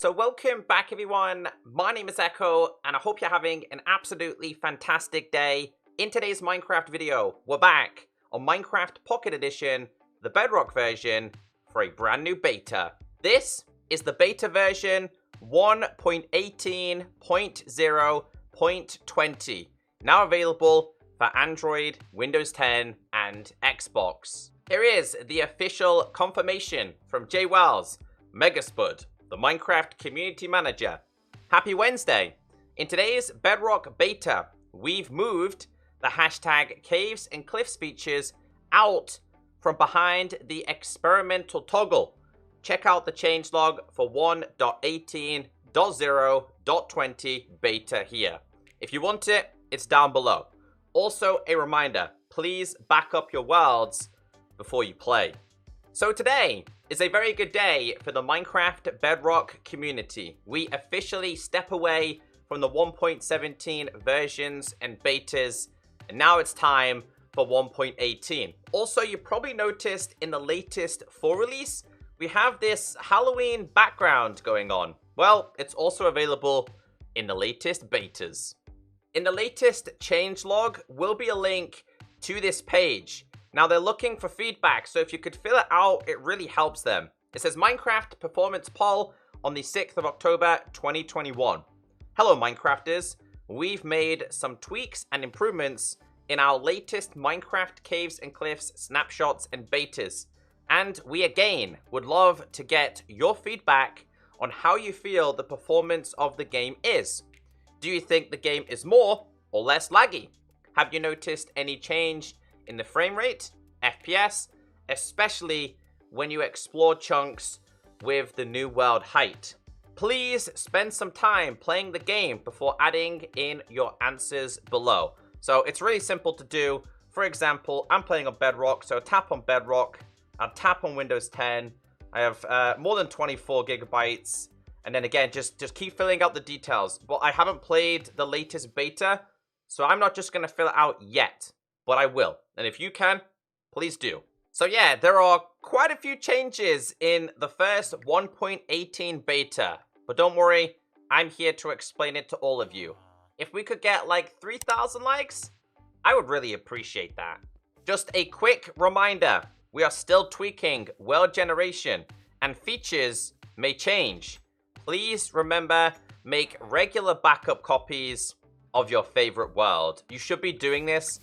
So welcome back everyone, my name is Echo and I hope you're having an absolutely fantastic day. In today's Minecraft video, we're back on Minecraft Pocket Edition, the Bedrock version, for a brand new beta. This is the beta version 1.18.0.20, now available for Android, Windows 10 and Xbox. Here is the official confirmation from Jay Wells, Megaspud, the Minecraft Community Manager. Happy Wednesday! In today's Bedrock Beta, we've moved the hashtag Caves and Cliffs features out from behind the experimental toggle. Check out the changelog for 1.18.0.20 beta here. If you want it, it's down below. Also, a reminder, please back up your worlds before you play. So today is a very good day for the Minecraft Bedrock community. We officially step away from the 1.17 versions and betas, and now it's time for 1.18. Also, you probably noticed in the latest full release, we have this Halloween background going on. Well, it's also available in the latest betas. In the latest changelog will be a link to this page. Now, they're looking for feedback, so if you could fill it out, it really helps them. It says Minecraft Performance Poll on the 6th of October, 2021. Hello, Minecrafters. We've made some tweaks and improvements in our latest Minecraft Caves and Cliffs snapshots and betas. And we again would love to get your feedback on how you feel the performance of the game is. Do you think the game is more or less laggy? Have you noticed any change in the frame rate, FPS, especially when you explore chunks with the new world height? Please spend some time playing the game before adding in your answers below. So it's really simple to do. For example, I'm playing on Bedrock, so tap on Bedrock, I'll tap on Windows 10. I have more than 24 gigabytes. And then again, just keep filling out the details. But I haven't played the latest beta, so I'm not just going to fill it out yet. But I will. And if you can, please do. So yeah, there are quite a few changes in the first 1.18 beta. But don't worry, I'm here to explain it to all of you. If we could get like 3,000 likes, I would really appreciate that. Just a quick reminder, we are still tweaking world generation and features may change. Please remember, make regular backup copies of your favorite world. You should be doing this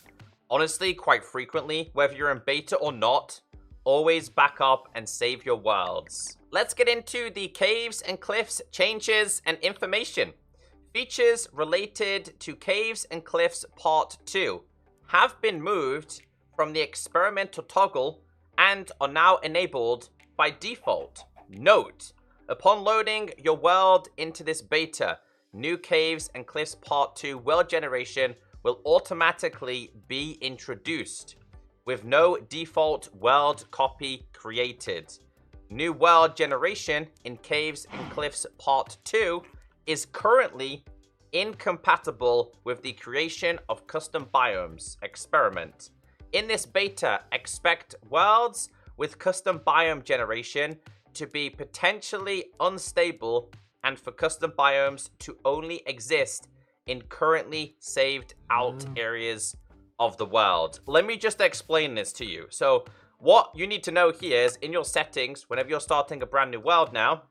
honestly quite frequently, whether you're in beta or not. Always back up and save your worlds. Let's get into the Caves and Cliffs changes and information. Features related to Caves and Cliffs Part 2 have been moved from the experimental toggle and are now enabled by default. Note, upon loading your world into this beta, new Caves and Cliffs Part 2 world generation will automatically be introduced, with no default world copy created. New world generation in Caves and Cliffs Part 2 is currently incompatible with the creation of custom biomes experiment. In this beta, expect worlds with custom biome generation to be potentially unstable and for custom biomes to only exist in currently saved out areas of the world. Let me just explain this to you. So what you need to know here is in your settings, whenever you're starting a brand new world now,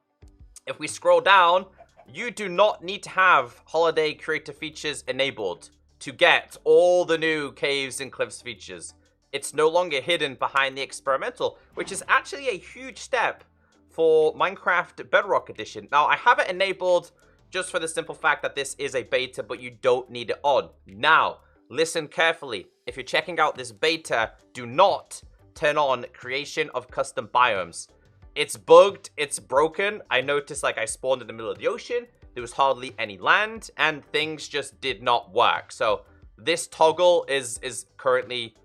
if we scroll down, you do not need to have holiday creator features enabled to get all the new Caves and Cliffs features. It's no longer hidden behind the experimental, which is actually a huge step for Minecraft Bedrock Edition. Now, I have it enabled just for the simple fact that this is a beta, but you don't need it on. Now, listen carefully. If you're checking out this beta, do not turn on creation of custom biomes. It's bugged, it's broken. I noticed like I spawned in the middle of the ocean. There was hardly any land and things just did not work. So this toggle is currently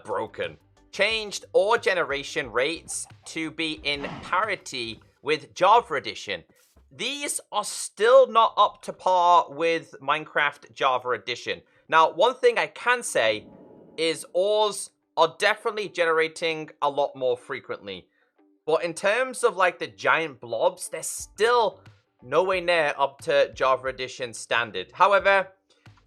broken. Changed ore generation rates to be in parity with Java Edition. These are still not up to par with Minecraft Java Edition. Now, one thing I can say is ores are definitely generating a lot more frequently. But in terms of like the giant blobs, they're still no way near up to Java Edition standard. However,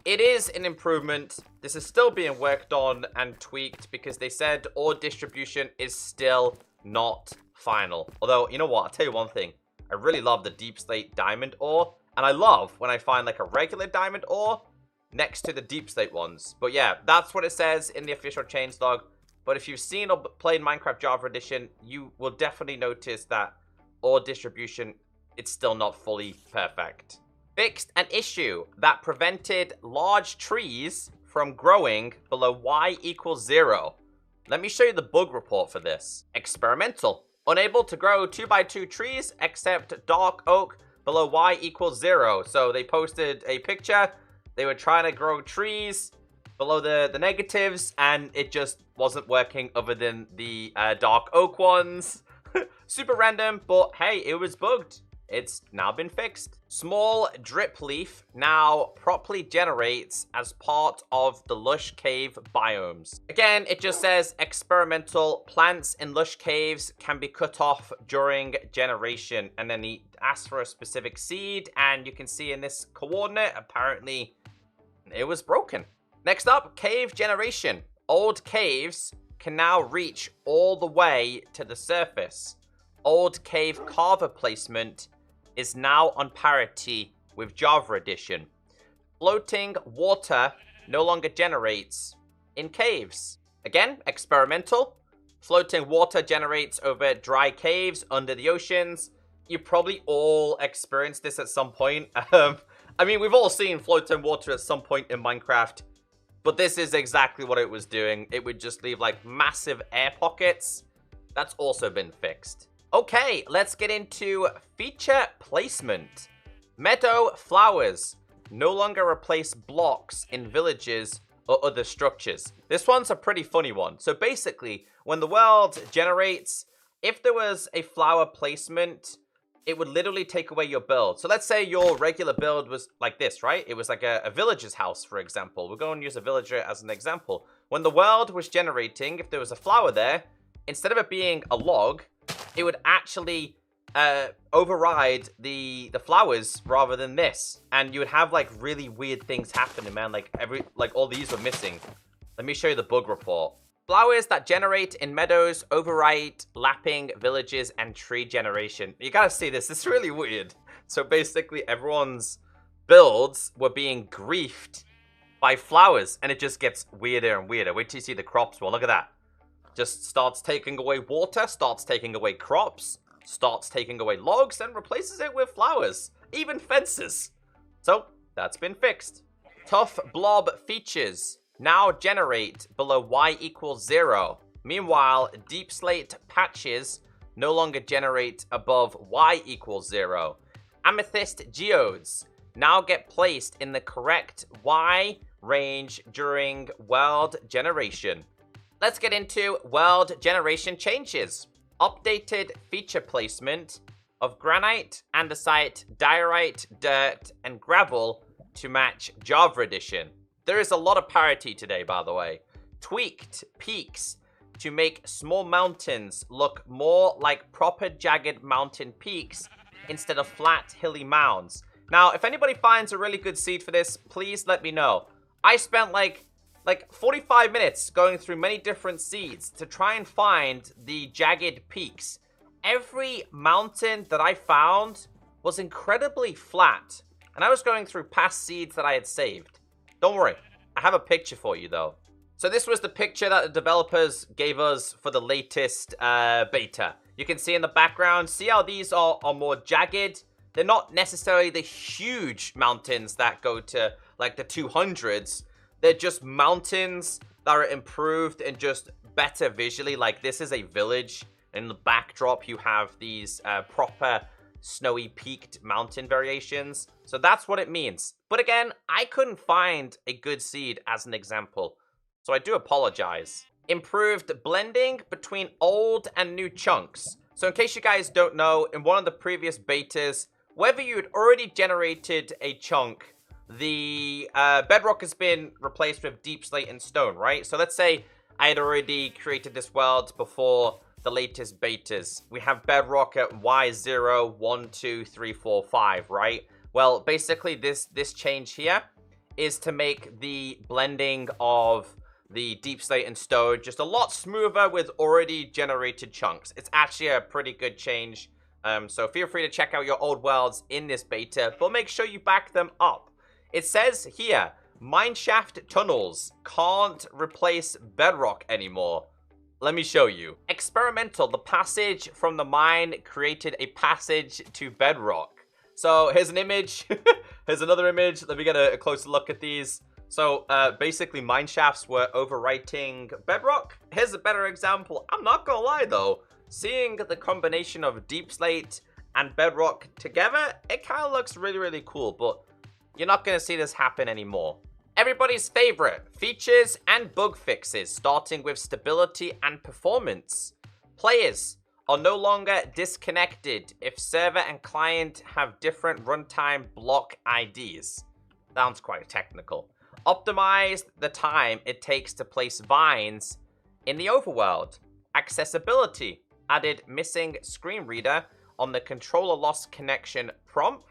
it is an improvement. This is still being worked on and tweaked because they said ore distribution is still not final. Although, you know what? I'll tell you one thing. I really love the Deep Slate diamond ore. And I love when I find like a regular diamond ore next to the Deep Slate ones. But yeah, that's what it says in the official changelog. But if you've seen or played Minecraft Java Edition, you will definitely notice that ore distribution, it's still not fully perfect. Fixed an issue that prevented large trees from growing below y equals 0. Let me show you the bug report for this. Experimental. Unable to grow 2x2 trees except dark oak below y equals 0. So they posted a picture. They were trying to grow trees below the negatives, and it just wasn't working other than the dark oak ones. Super random, but hey, it was bugged. It's now been fixed. Small drip leaf now properly generates as part of the lush cave biomes. Again, it just says experimental. Plants in lush caves can be cut off during generation. And then he asks for a specific seed, and you can see in this coordinate, apparently it was broken. Next up, cave generation. Old caves can now reach all the way to the surface. Old cave carver placement is now on parity with Java Edition. Floating water no longer generates in caves. Again, experimental. Floating water generates over dry caves under the oceans. You probably all experienced this at some point. I mean, we've all seen floating water at some point in Minecraft, but this is exactly what it was doing. It would just leave like massive air pockets. That's also been fixed. Okay, let's get into feature placement. Meadow flowers no longer replace blocks in villages or other structures. This one's a pretty funny one. So basically, when the world generates, if there was a flower placement, it would literally take away your build. So let's say your regular build was like this, right? It was like a villager's house, for example. We're going to use a villager as an example. When the world was generating, if there was a flower there, instead of it being a log, it would actually override the flowers rather than this. And you would have like really weird things happening, man. Like all these are missing. Let me show you the bug report. Flowers that generate in meadows override lapping villages and tree generation. You gotta see this. It's really weird. So basically everyone's builds were being griefed by flowers, and it just gets weirder and weirder. Wait till you see the crops. Well, look at that. Just starts taking away water, starts taking away crops, starts taking away logs, and replaces it with flowers. Even fences. So, that's been fixed. Tough blob features now generate below y equals 0. Meanwhile, deep slate patches no longer generate above y equals 0. Amethyst geodes now get placed in the correct y range during world generation. Let's get into world generation changes. Updated feature placement of granite, andesite, diorite, dirt, and gravel to match Java Edition. There is a lot of parity today, by the way. Tweaked peaks to make small mountains look more like proper jagged mountain peaks instead of flat, hilly mounds. Now, if anybody finds a really good seed for this, please let me know. I spent like 45 minutes going through many different seeds to try and find the jagged peaks. Every mountain that I found was incredibly flat, and I was going through past seeds that I had saved. Don't worry, I have a picture for you though. So this was the picture that the developers gave us for the latest beta. You can see in the background, see how these are more jagged? They're not necessarily the huge mountains that go to like the 200s. They're just mountains that are improved and just better visually. Like this is a village. In the backdrop, you have these proper snowy peaked mountain variations. So that's what it means. But again, I couldn't find a good seed as an example. So I do apologize. Improved blending between old and new chunks. So in case you guys don't know, in one of the previous betas, whether you had already generated a chunk, the bedrock has been replaced with deep slate and stone, right? So let's say I had already created this world before the latest betas. We have Bedrock at Y0, 1, 2, 3, 4, 5, right? Well, basically this change here is to make the blending of the Deep Slate and Stone just a lot smoother with already generated chunks. It's actually a pretty good change. So feel free to check out your old worlds in this beta, but make sure you back them up. It says here, Mineshaft tunnels can't replace Bedrock anymore. Let me show you. Experimental, the passage from the mine created a passage to Bedrock. So here's an image. Here's another image. Let me get a closer look at these. So basically mineshafts were overwriting Bedrock. Here's a better example. I'm not gonna lie though. Seeing the combination of Deep Slate and Bedrock together, it kind of looks really, really cool, but you're not going to see this happen anymore. Everybody's favorite, features and bug fixes, starting with stability and performance. Players are no longer disconnected if server and client have different runtime block IDs. Sounds quite technical. Optimize the time it takes to place vines in the overworld. Accessibility. Added missing screen reader on the controller lost connection prompt.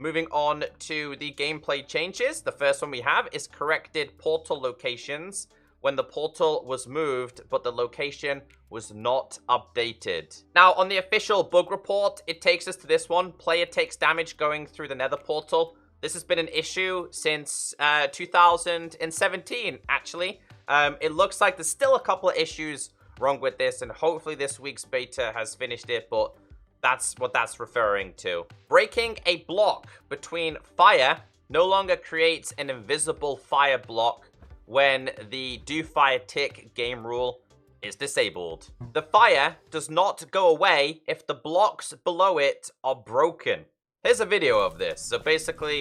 Moving on to the gameplay changes. The first one we have is corrected portal locations when the portal was moved, but the location was not updated. Now, on the official bug report, it takes us to this one. Player takes damage going through the nether portal. This has been an issue since 2017, actually. It looks like there's still a couple of issues wrong with this, and hopefully this week's beta has finished it, but that's what that's referring to. Breaking a block between fire no longer creates an invisible fire block when the do fire tick game rule is disabled. The fire does not go away if the blocks below it are broken. Here's a video of this. So basically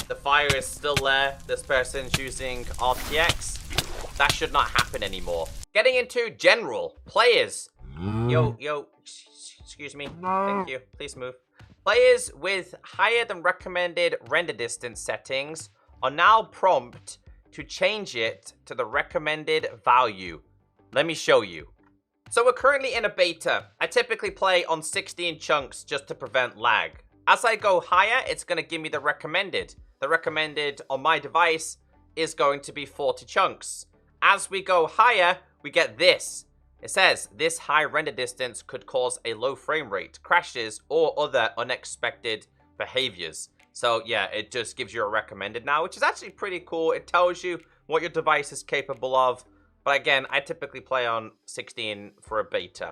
the fire is still there. This person's using RTX. That should not happen anymore. Getting into general players. Yo, excuse me. Thank you. Please move. Players with higher than recommended render distance settings are now prompt to change it to the recommended value. Let me show you. So we're currently in a beta. I typically play on 16 chunks just to prevent lag. As I go higher, it's going to give me the recommended. The recommended on my device is going to be 40 chunks. As we go higher, we get this. It says, this high render distance could cause a low frame rate, crashes, or other unexpected behaviors. So yeah, it just gives you a recommended now, which is actually pretty cool. It tells you what your device is capable of. But again, I typically play on 16 for a beta.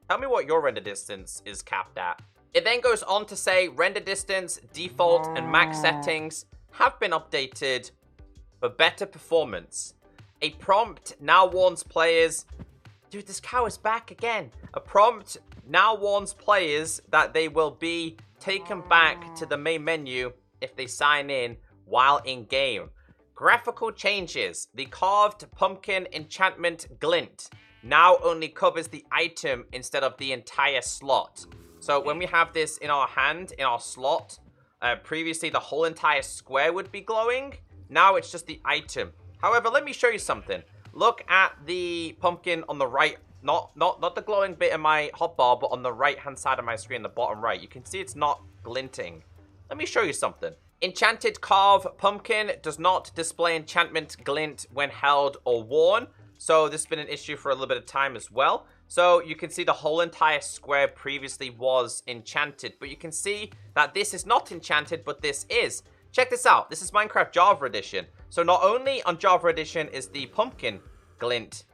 Tell me what your render distance is capped at. It then goes on to say, render distance, default, and max settings have been updated for better performance. A prompt now warns players... Dude, this cow is back again. A prompt now warns players that they will be taken back to the main menu if they sign in while in-game. Graphical changes. The carved pumpkin enchantment glint now only covers the item instead of the entire slot. So when we have this in our hand, in our slot, previously the whole entire square would be glowing. Now it's just the item. However, let me show you something. Look at the pumpkin on the right, not the glowing bit in my hotbar, but on the right-hand side of my screen, the bottom right. You can see it's not glinting. Let me show you something. Enchanted carve pumpkin does not display enchantment glint when held or worn. So this has been an issue for a little bit of time as well. So you can see the whole entire square previously was enchanted, but you can see that this is not enchanted, but this is. Check this out. This is Minecraft Java Edition. So not only on Java Edition is the pumpkin glint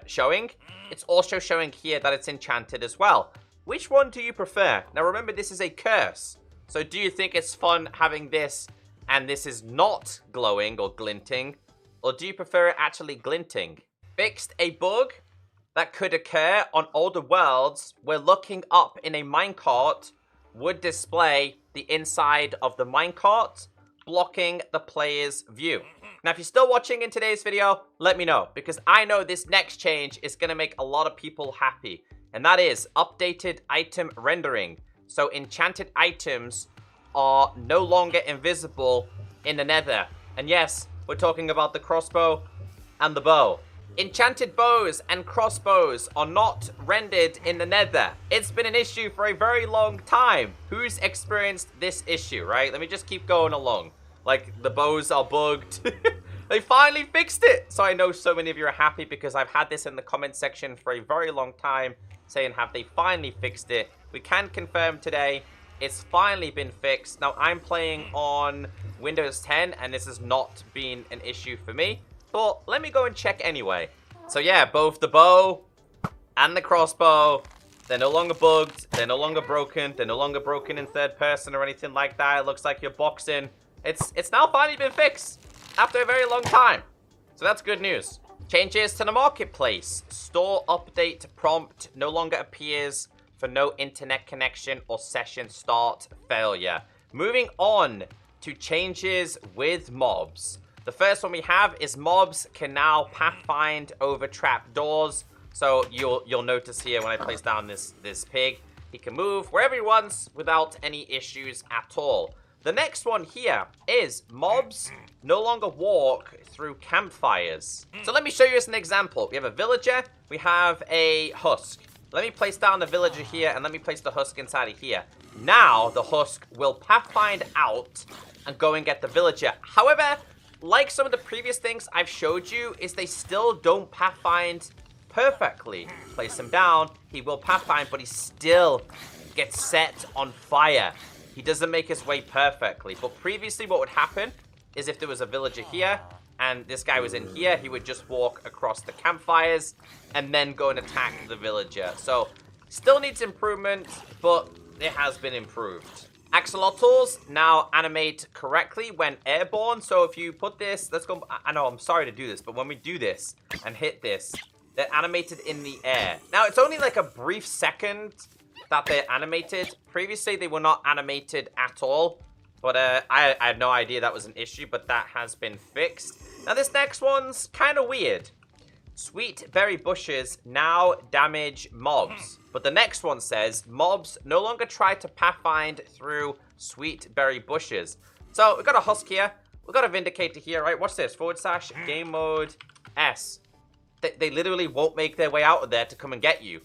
showing, it's also showing here that it's enchanted as well. Which one do you prefer? Now remember, this is a curse. So do you think it's fun having this and this is not glowing or glinting? Or do you prefer it actually glinting? Fixed a bug that could occur on older worlds where looking up in a minecart would display the inside of the minecart, blocking the player's view. Now, if you're still watching in today's video, let me know, because I know this next change is going to make a lot of people happy, and that is updated item rendering. So enchanted items are no longer invisible in the nether. And yes, we're talking about the crossbow and the bow. Enchanted bows and crossbows are not rendered in the nether. It's been an issue for a very long time. Who's experienced this issue, right? Let me just keep going along. Like, the bows are bugged. They finally fixed it. So I know so many of you are happy because I've had this in the comment section for a very long time saying, have they finally fixed it? We can confirm today it's finally been fixed. Now, I'm playing on Windows 10 and this has not been an issue for me. But let me go and check anyway. So yeah, both the bow and the crossbow, they're no longer bugged. They're no longer broken. They're no longer broken in third person or anything like that. It looks like you're boxing. It's now finally been fixed after a very long time. So that's good news. Changes to the marketplace. Store update prompt no longer appears for no internet connection or session start failure. Moving on to changes with mobs. The first one we have is mobs can now pathfind over trapdoors. So you'll notice here when I place down this pig, he can move wherever he wants without any issues at all. The next one here is mobs no longer walk through campfires. So let me show you as an example. We have a villager, we have a husk. Let me place down the villager here and let me place the husk inside of here. Now the husk will pathfind out and go and get the villager. However, like some of the previous things I've showed you, is they still don't pathfind perfectly. Place him down, he will pathfind, but he still gets set on fire. He doesn't make his way perfectly. But previously what would happen is if there was a villager here and this guy was in here, he would just walk across the campfires and then go and attack the villager. So still needs improvement, but it has been improved. Axolotls now animate correctly when airborne. So if you put this, let's go. I know, I'm sorry to do this, but when we do this and hit this, they're animated in the air. Now, it's only like a brief second that they're animated. Previously, they were not animated at all. But I had no idea that was an issue, but that has been fixed. Now, this next one's kind of weird. Sweet berry bushes now damage mobs. But the next one says, mobs no longer try to pathfind through sweet berry bushes. So, we've got a husk here. We've got a vindicator here, right? Watch this. / game mode S. They literally won't make their way out of there to come and get you.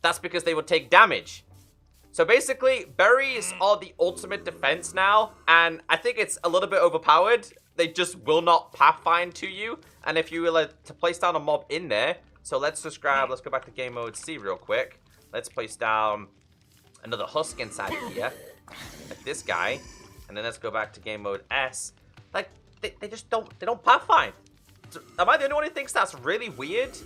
That's because they will take damage. So basically, berries are the ultimate defense now. And I think it's a little bit overpowered. They just will not pathfind to you. And if you were to place down a mob in there. So let's just grab, let's go back to game mode C real quick. Let's place down another husk inside of here. Like this guy. And then let's go back to game mode S. Like, they just don't pathfind. So, am I the only one who thinks that's really weird?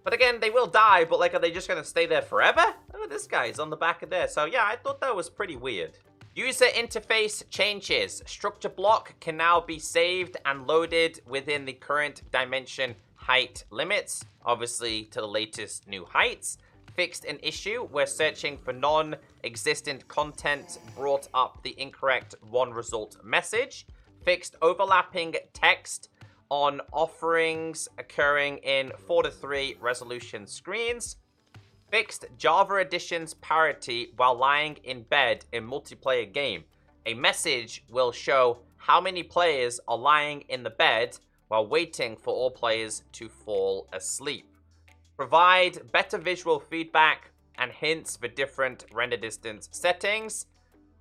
But again, they will die, but like, are they just going to stay there forever? Oh, this guy's on the back of there. So yeah, I thought that was pretty weird. User interface changes. Structure block can now be saved and loaded within the current dimension height limits. Obviously, to the latest new heights. Fixed an issue where searching for non-existent content brought up the incorrect one result message. Fixed overlapping text on offerings occurring in 4:3 resolution screens. Fixed Java Edition's parity while lying in bed in multiplayer game. A message will show how many players are lying in the bed while waiting for all players to fall asleep. Provide better visual feedback and hints for different render distance settings.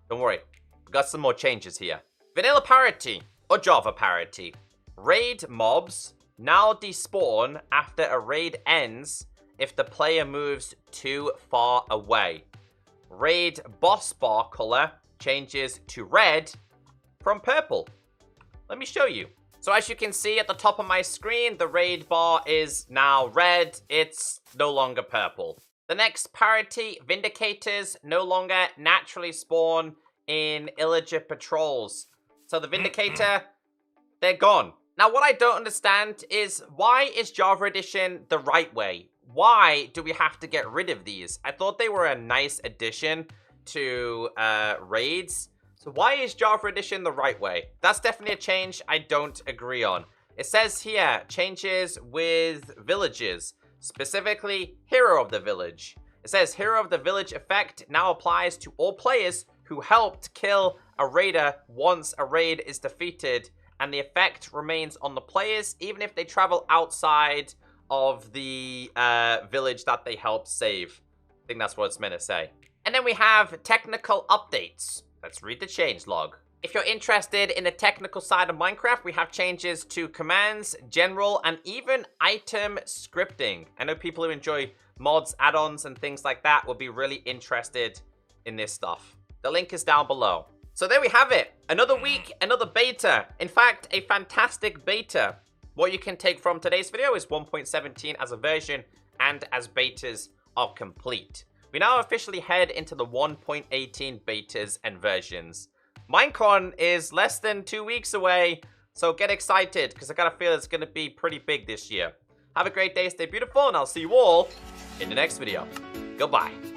Don't worry, we've got some more changes here. Vanilla parity or Java parity. Raid mobs now despawn after a raid ends if the player moves too far away. Raid boss bar color changes to red from purple. Let me show you. So as you can see at the top of my screen, the raid bar is now red. It's no longer purple. The next parity, Vindicators no longer naturally spawn in Illager patrols. So the Vindicator, they're gone. Now, what I don't understand is, why is Java Edition the right way? Why do we have to get rid of these? I thought they were a nice addition to raids. So why is Java Edition the right way? That's definitely a change I don't agree on. It says here, changes with villages, specifically Hero of the Village. It says Hero of the Village effect now applies to all players who helped kill a raider once a raid is defeated and the effect remains on the players even if they travel outside of the village that they helped save. I think that's what it's meant to say. And then we have technical updates. Let's read the changelog. If you're interested in the technical side of Minecraft, we have changes to commands, general, and even item scripting. I know people who enjoy mods, add-ons, and things like that will be really interested in this stuff. The link is down below. So there we have it. Another week, another beta. In fact, a fantastic beta. What you can take from today's video is 1.17 as a version and as betas are complete. We now officially head into the 1.18 betas and versions. Minecon is less than 2 weeks away, so get excited because I got a feel it's going to be pretty big this year. Have a great day, stay beautiful, and I'll see you all in the next video. Goodbye.